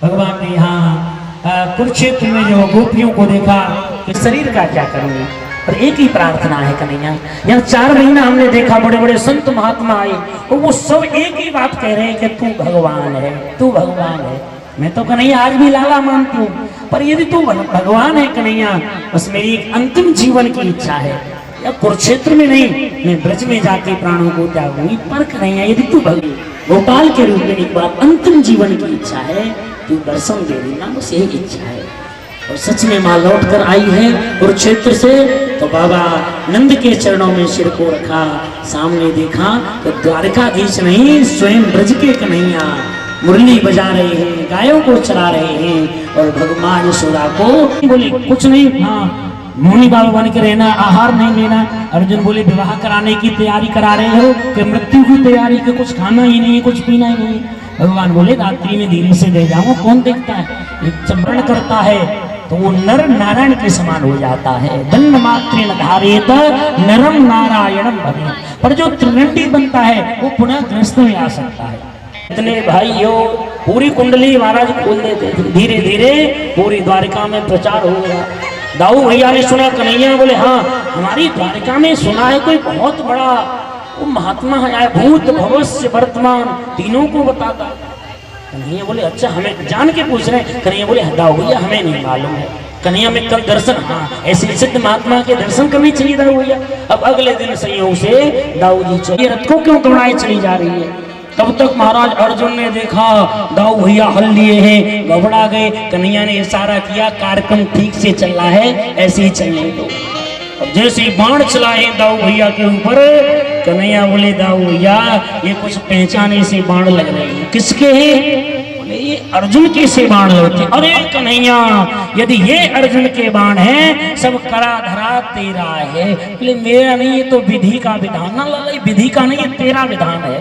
भगवान ने यहाँ कुरुक्षेत्र में जो गोपियों को देखा कि शरीर का क्या करूंगा, और एक ही प्रार्थना है कन्हैया। यहाँ 4 महीना हमने देखा बड़े बड़े संत महात्मा आए और वो सब एक ही बात कह रहे हैं कि तू भगवान है, तू भगवान है। मैं तो कन्हैया आज भी लाला मानती हूँ, पर यदि तू भगवान है कन्हैया, बस मेरी एक अंतिम जीवन की इच्छा है, या कुरुक्षेत्र में नहीं, मैं ब्रज में जाके प्राणों को त्यागूंगी, पर कन्हैया यदि तू गोपाल के रूप में एक बार अंतिम जीवन की इच्छा है, तू दर्शन दे देना, बस यही इच्छा है। और सच में माँ लौट कर आई है कुरुक्षेत्र से, तो बाबा नंद के चरणों में सिर को रखा, सामने देखा तो द्वारकाधीश नहीं, स्वयं ब्रज के कन्हैया मुरली बजा रहे हैं, गायों को चरा रहे हैं, और भगवान यशोदा को बोले कुछ नहीं, हाँ मोहनी बाबा बन के रहना, आहार नहीं लेना। अर्जुन बोले विवाह कराने की तैयारी करा रहे हो कि मृत्यु की तैयारी, के कुछ खाना ही नहीं है, कुछ पीना ही नहीं है। भगवान बोले रात्रि में धीरे से दे जाऊं, कौन देखता है, एक चमरण करता है तो वो नर नारायण के समान हो जाता है। दंड मात्रेण धारेत नरम नारायणम भवे, पर जो त्रिदंडी बनता है वो पुनः गृहस्थ में आ सकता है। इतने भाइयों पूरी कुंडली महाराज खोल देते थे, धीरे धीरे पूरी द्वारिका में प्रचार हो गया। दाऊ भैया ने सुना, कन्हैया बोले हाँ हमारी द्वारिका में सुना है कोई बहुत बड़ा वो महात्मा है, भूत भविष्य वर्तमान तीनों को बताता। कन्हैया बोले अच्छा, हमें जान के पूछ रहे हैं। कन्हैया बोले दाऊ भैया हमें नहीं मालूम है। कन्हैया में कल दर्शन, हाँ ऐसे सिद्ध महात्मा के दर्शन करने चली दाऊ भैया। अब अगले दिन संयोग से दाऊ जी चलिए, रथ को क्यों दौड़ाई चली जा रही है। तब तक महाराज अर्जुन ने देखा दाऊ भैया हल लिए हैं, घबरा गए। कन्हैया ने इशारा किया कार्यक्रम ठीक से चल रहा है, ऐसे ही चलने दो। अब जैसे बाण चलाए दाऊ भैया के ऊपर, कन्हैया बोले दाऊ भैया ये कुछ पहचाने से बाण लग रहे हैं, किसके हैं? बोले ये अर्जुन के से बाण लगते। अरे कन्हैया यदि ये अर्जुन के बाण हैं, सब करा धरा तेरा है। बोले मेरा नहीं, ये तो विधि का विधान। ना लाला विधि का नहीं, ये तेरा विधान है।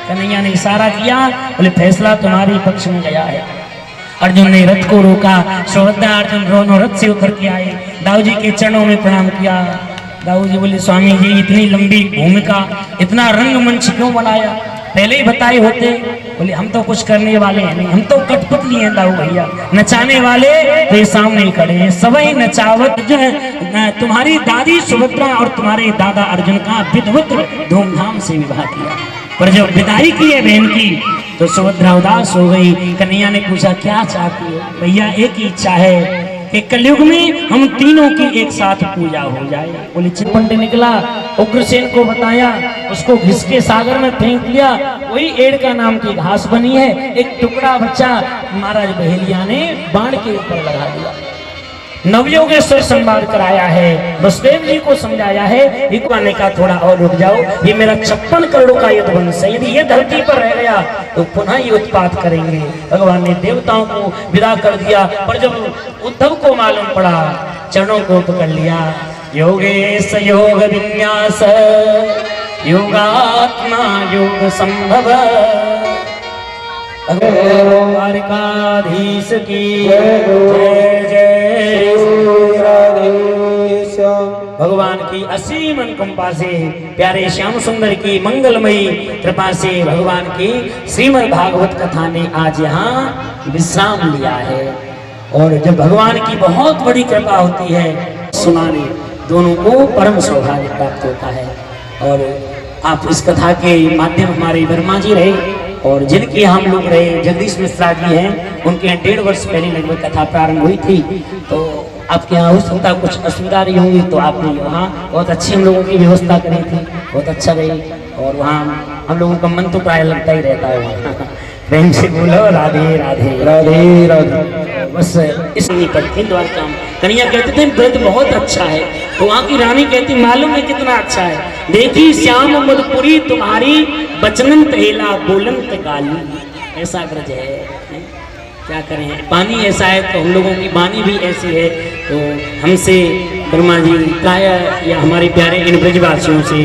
कन्हैया ने इशारा किया, बोले फैसला तुम्हारे पक्ष में गया है। अर्जुन ने रथ को रोका, सुभद्रा अर्जुन दोनों रथ से उतर के आए, दाऊ जी के चरणों में प्रणाम किया। दाऊ जी बोले स्वामी जी इतनी लंबी भूमिका, इतना रंगमंच क्यों बनाया, पहले ही बताए होते। बोले हम तो कुछ करने वाले हैं नहीं, हम तो कठपुतली हैं दाऊ भैया, नचाने वाले तो सामने खड़े हैं। सबई नचावत जो है, तुम्हारी दादी सुभद्रा और तुम्हारे दादा अर्जुन का विधिवत धूमधाम से विवाह किया, पर जब विदाई की है बहन की तो सुभद्रा उदास हो गई। कन्हैया ने पूछा क्या चाहती हो? भैया एक ही इच्छा है कि कलयुग में हम तीनों की एक साथ पूजा हो जाए। बोले चिपंडे निकला, उग्रसेन को बताया, उसको घिस के सागर में फेंक दिया। वही एड़का नाम की घास बनी है, एक टुकड़ा बच्चा महाराज बहेलिया ने बाण के ऊपर लगा दिया। नवयोगेश्वर संवाद कराया है, वसुदेव जी को समझाया है, ने कहा थोड़ा और रुक जाओ, ये मेरा 56 करोड़ का युद्ध वंश है, यदि ये धरती पर रह गया तो पुनः ये उत्पात करेंगे। भगवान ने देवताओं को विदा कर दिया, पर जब उद्धव को मालूम पड़ा, चरणों को पकड़ लिया। योगेश योग विन्यास योगात्मा योग संभव, द्वारकाधीश की जय जय। भगवान की असीम अनुकंपा से, प्यारे श्याम सुंदर की मंगलमयी कृपा से भगवान की श्रीमद् भागवत कथा ने आज यहाँ विश्राम लिया है। और जब भगवान की बहुत बड़ी कृपा होती है सुनाने, दोनों को परम सौभाग्य प्राप्त होता है। और आप इस कथा के माध्यम हमारे वर्मा जी रहे और जिनके हम लोग रहे जगदीश मिश्रा जी हैं, उनके यहाँ 1.5 वर्ष पहले लगभग कथा प्रारंभ हुई थी। तो आपके यहाँ हो सकता कुछ असुविधा रही होंगी, तो आपने वहाँ बहुत अच्छी हम लोगों की व्यवस्था करी थी, बहुत अच्छा रही। और वहाँ हम लोगों का मन तो प्राय लगता ही रहता है वहाँ। प्रेम से बोलो राधे राधे राधे राधे। बस इसलिए पढ़ते द्वारका में कन्हैया कहते थे व्रत बहुत अच्छा है, तो वहाँ की रानी कहती मालूम है कितना अच्छा है। देखी श्याम मधुपुरी तुम्हारी बचनंत हेला बोलंत गाली। ऐसा व्रज है, क्या करें, पानी ऐसा है तो हम लोगों की वाणी भी ऐसी है। तो हमसे ब्रह्मा जी प्राय या हमारे प्यारे इन ब्रजवासियों से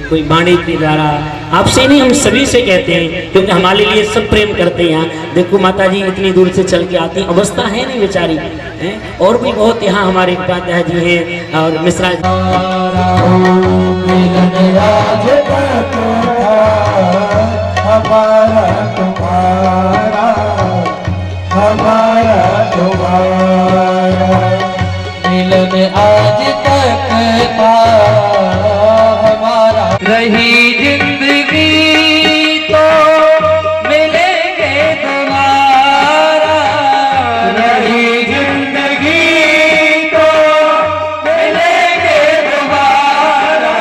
कोई वाणी के द्वारा, आपसे नहीं हम सभी से कहते हैं, क्योंकि हमारे लिए सब प्रेम करते हैं। यहाँ देखो माता जी इतनी दूर से चल के आती, अवस्था है नहीं बेचारी हैं। और भी बहुत यहाँ हमारे उपाध्याय जी हैं और मिश्रा जी। मिलन आज तक था हमारा, रही जिंदगी तो मिलेंगे दोबारा, रही जिंदगी तो मिलेंगे दोबारा।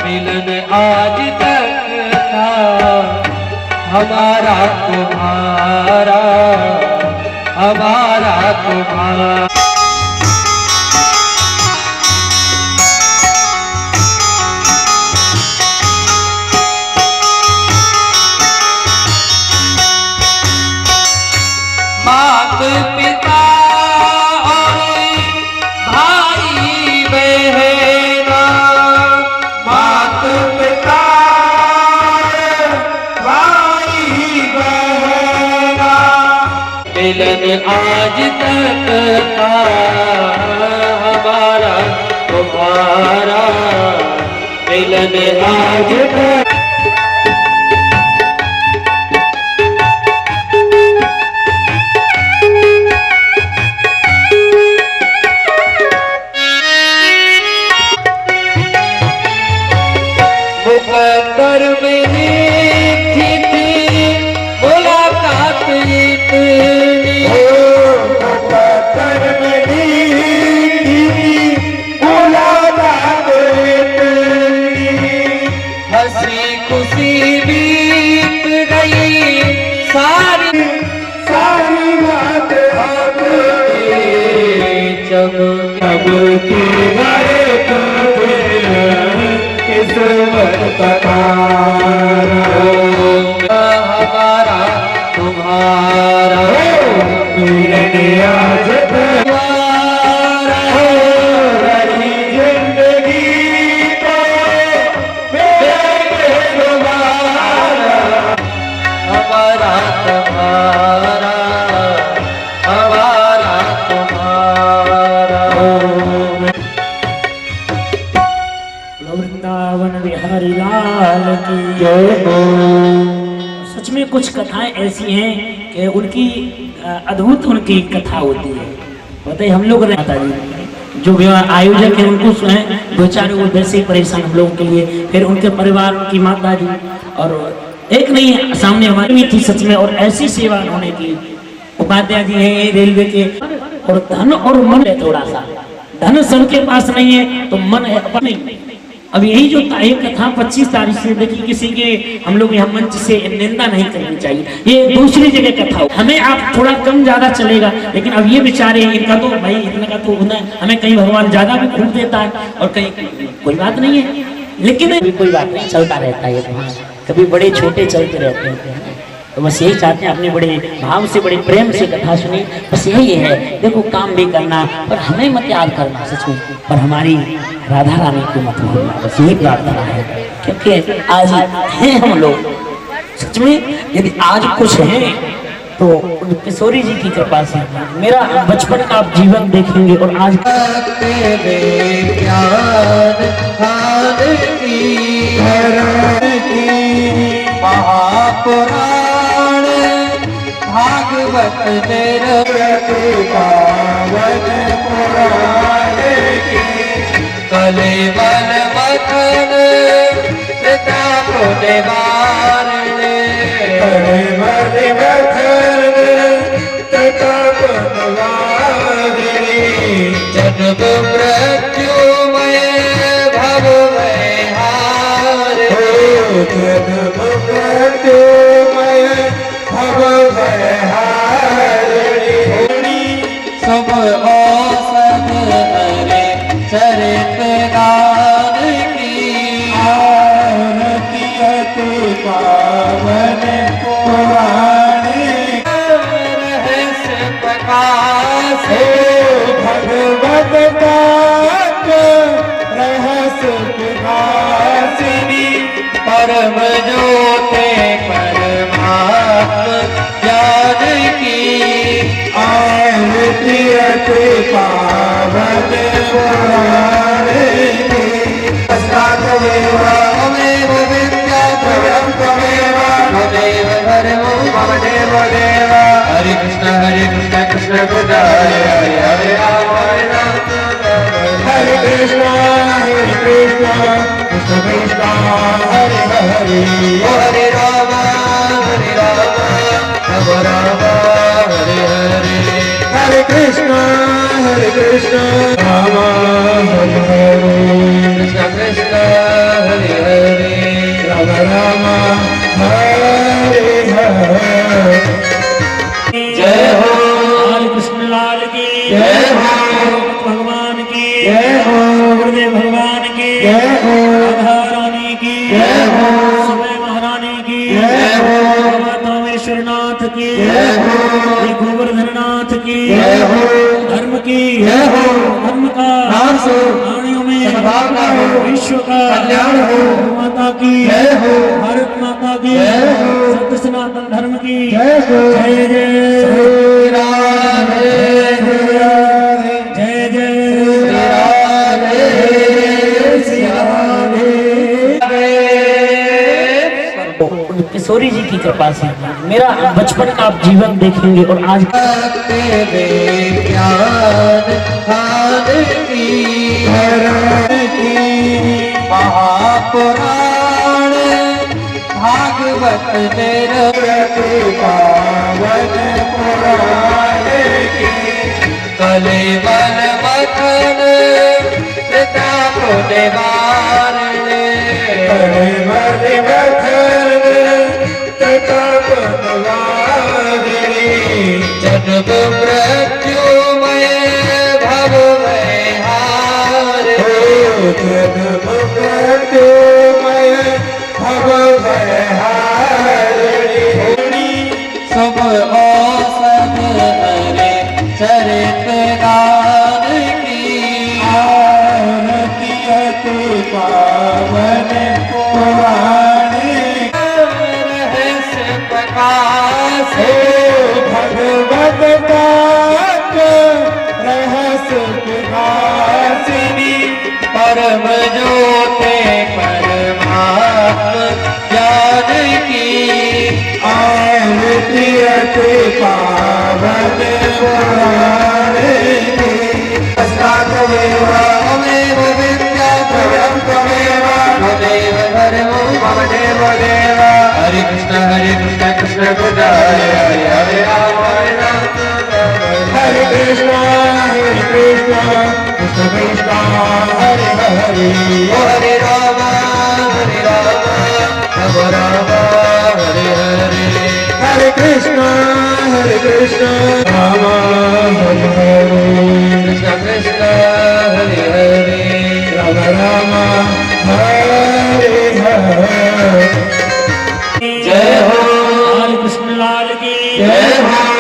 मिलन आज तक था हमारा तुम्हारा, हमारा तुम्हारा। मात पिता और भाई बहना, मात पिता भाई बहना। मिलन आज तक था हमारा तुम्हारा, मिलन आज तक। मुकद्दर में लिखी थी मुलाकात इतनी, मुकद्दर में लिखी थी मुलाकात इतनी। हंसी खुशी बीत गई सारी सारी बात अपनी, चमकी गए किस्मत का हमारा तुम्हारा, मिलन आज तुम्हारा। रही जिंदगी तो मिलेंगे दोबारा, हमारा तुम्हारा, हमारा तुम्हारा। वृंदावन बिहारी लाल की जय हो। सच में कुछ कथाएं ऐसी हैं कि उनकी अद्भुत उनकी कथा होती है। बताइए हम लोग माता जी जो आयोजक हैं उनको सुने, बेचारे वो वैसे ही परेशान हम लोगों के लिए, फिर उनके परिवार की माता जी, और एक नहीं सामने हमारी भी थी सच में, और ऐसी सेवा उन्होंने की। उपाध्याय जी हैं रेलवे के, और धन और मन है, थोड़ा सा धन सबके पास नहीं है तो मन है अपने। अब यही जो एक कथा 25 तारीख से देखिए, किसी के हम लोग यहाँ मंच से निंदा नहीं करनी चाहिए, ये दूसरी जगह कथा हो, हमें आप थोड़ा कम ज्यादा चलेगा, लेकिन अब ये बेचारे इनका तो भाई इतना का तो हमें कहीं भगवान ज्यादा भी खूब देता है और कहीं कोई बात नहीं है, लेकिन कोई बात नहीं, चलता रहता है। कभी बड़े छोटे चलते रहते हैं। तो बस यही चाहते हैं, अपने बड़े भाव से बड़े प्रेम से कथा सुनी, बस यही है। देखो काम भी करना पर हमें मत याद करना सच में, पर हमारी राधा रानी को मत भूलना, बस यही प्रार्थना है। क्योंकि आज हैं हम लोग सच में, यदि आज कुछ है तो किशोरी जी की कृपा से। मेरा बचपन का आप जीवन देखेंगे और आज महापुराण भागवत पावन पुराण कले बल मखन पिता को निवारणे कले बल मखन पिता को निवारणे जन्म मृत्युमय भव हारे जन्म मृत्युमय भव हारिणी शुभ औसत हरे चरित गान की आरती अति पावन पुराण रहस्य प्रकाश भगवत ताक रहस्य प्रकाशिनी परम ज्योति परमात्म ज्ञान की आरती अति पावन पुराण की त्वमेव विद्या त्वयं त्वमेव त्वमेव धर्मो मम देव देव हरे कृष्ण कृष्ण कृष्ण हरे हरे हरे राम हरे कृष्ण कृष्ण कृष्ण हरे हरे हरे राम राम राम हरे हरे हरे कृष्ण राम हरे हरे कृष्ण कृष्ण हरे हरे राम राम हरे हरे जय हो हरे कृष्ण लाल की जय हो भगवान की जय हो गुरुदेव भगवान की जय हो राधा रानी की जय हो समय महारानी की जय हो बाबा कामेश्वरनाथ की जय हो श्री गोवर्धननाथ की जय हो धर्म की जय हो धर्म का नाश हो प्राणियों में सद्भावना हो विश्व का कल्याण हो माता की जय हो भारत माता की जय हो सत्य सनातन धर्म की जय हो जय जय श्री राधे श्री राधे जय जय श्री राधे किशोरी जी की कृपा से मेरा बचपन का आप जीवन देखेंगे और आज ज्ञान खान की महापुराण भागवत पावन पुराण की कले बल मखन पिता को निवारणे कले बल मखन पिता को निवारणे जन्म मृत्युमय भव हारे जन्म मृत्युमय भव हारिणी शुभ औसत हरे चरित गान की आरती अति पावन पुराण रहस्य प्रकाश भगवत ताक रहस्य प्रकाशिनी परम ज्योति परमात्म ज्ञान की आरती अति पावन पुराण की त्वमेव विद्या त्वयं त्वमेव त्वमेव धर्मो मम देव देव हरे कृष्ण कृष्ण कृष्ण हरे हरे हरे राम हरे कृष्ण कृष्ण कृष्ण हरे हरे हरे राम राम हरे हरे हरे कृष्ण राम हरे हरे कृष्ण कृष्ण हरे हरे राम राम हरे हरे जय हो हरे कृष्ण लाल की जय हो